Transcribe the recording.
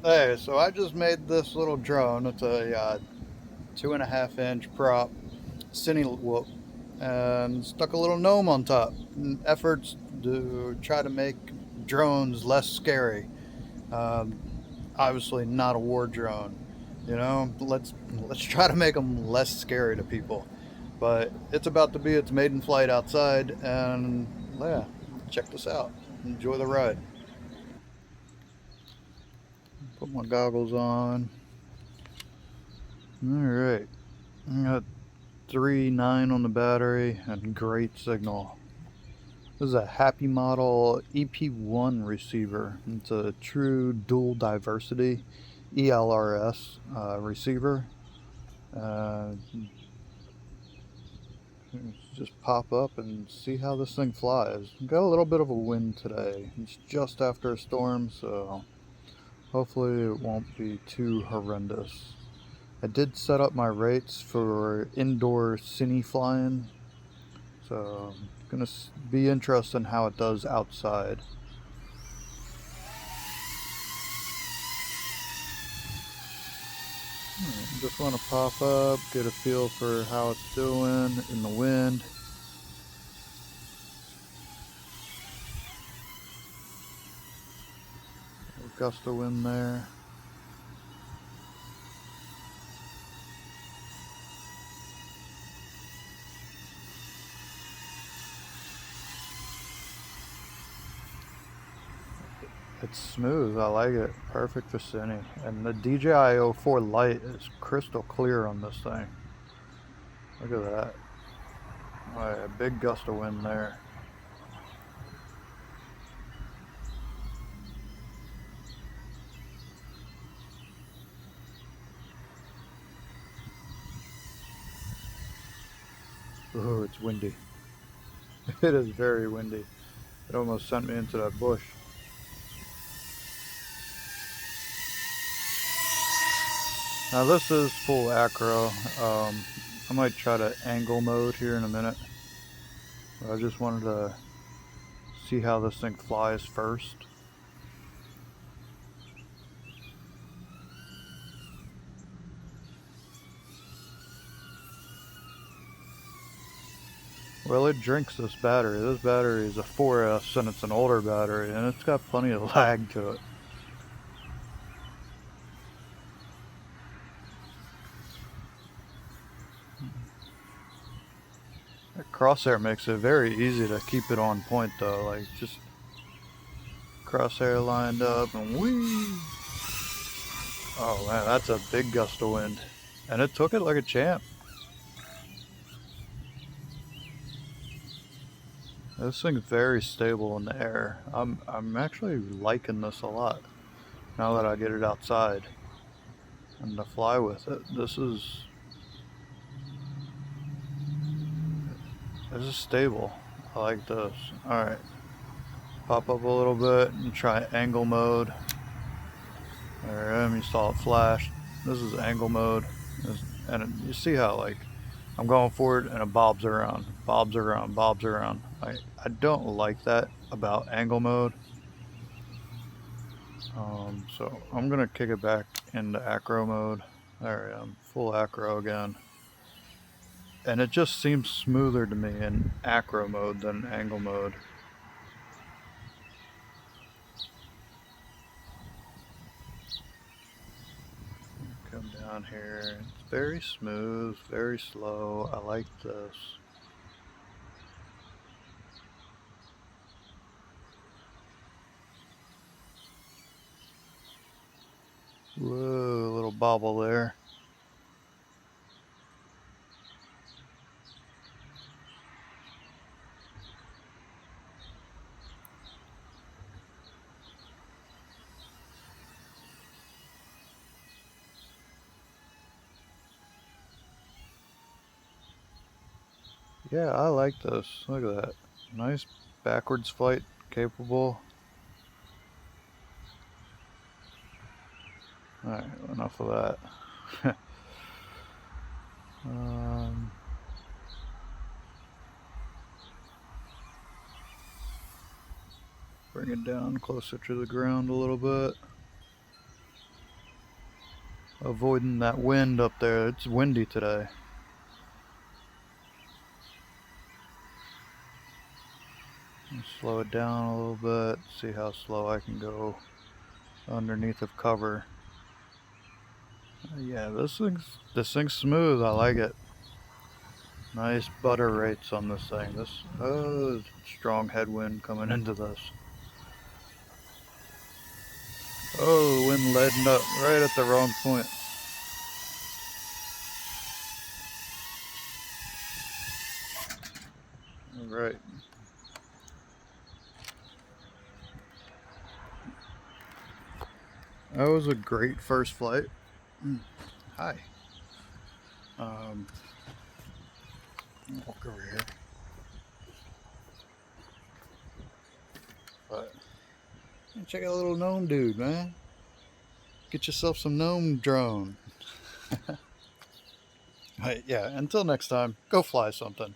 Hey, so I just made this little drone. It's a 2.5 inch prop, cine whoop, and stuck a little gnome on top. In efforts to try to make drones less scary. Um, Obviously not a war drone. Let's try to make them less scary to people. But it's about to be its maiden flight outside, and yeah, check this out. Enjoy the ride. Put my goggles on. All right. I got 3.9 on the battery and great signal. This is a Happy Model EP1 receiver. It's a true dual diversity ELRS receiver. Uh, just pop up and see how this thing flies. Got a little bit of a wind today. It's just after a storm, so hopefully it won't be too horrendous. I did set up my rates for indoor cine flying, so it's gonna be interesting how it does outside. Just want to pop up, get a feel for how it's doing in the wind. A gust of wind there. It's smooth, I like it. Perfect for cine. And the DJI-04 light is crystal clear on this thing. Look at that. Oh yeah, big gust of wind there. Ooh, it's windy. It is very windy. It almost sent me into that bush. Now this is full acro. I might try to angle mode here in a minute. But I just wanted to see how this thing flies first. Well, it drinks this battery. This battery is a 4S and it's an older battery and it's got plenty of lag to it. That crosshair makes it very easy to keep it on point though. Like just crosshair lined up and whee! Oh man, that's a big gust of wind. And it took it like a champ. This thing's very stable in the air. I'm actually liking this a lot now that I get it outside and to fly with it. This is stable. I like this. Alright. Pop up a little bit and try angle mode. There, you saw it flash. This is angle mode. And you see how like I'm going forward and it bobs around, bobs around, bobs around. I don't like that about angle mode. So I'm gonna kick it back into acro mode. There I am, full acro again. And it just seems smoother to me in acro mode than angle mode. Come down here. It's very smooth, very slow. I like this. Whoa, a little bobble there. Yeah, I like this. Look at that. Nice backwards flight capable. Alright, enough of that. um, Bring it down closer to the ground a little bit. avoiding that wind up there. It's windy today. Slow it down a little bit, see how slow I can go underneath of cover. Yeah, this thing's smooth. I like it. Nice butter rates on this thing. Strong headwind coming into this. Oh, the wind leading up right at the wrong point. All right. That was a great first flight. Hi. Walk over here. But check out a little gnome dude, man. Get yourself some gnome drone. Right, yeah, until next time, go fly something.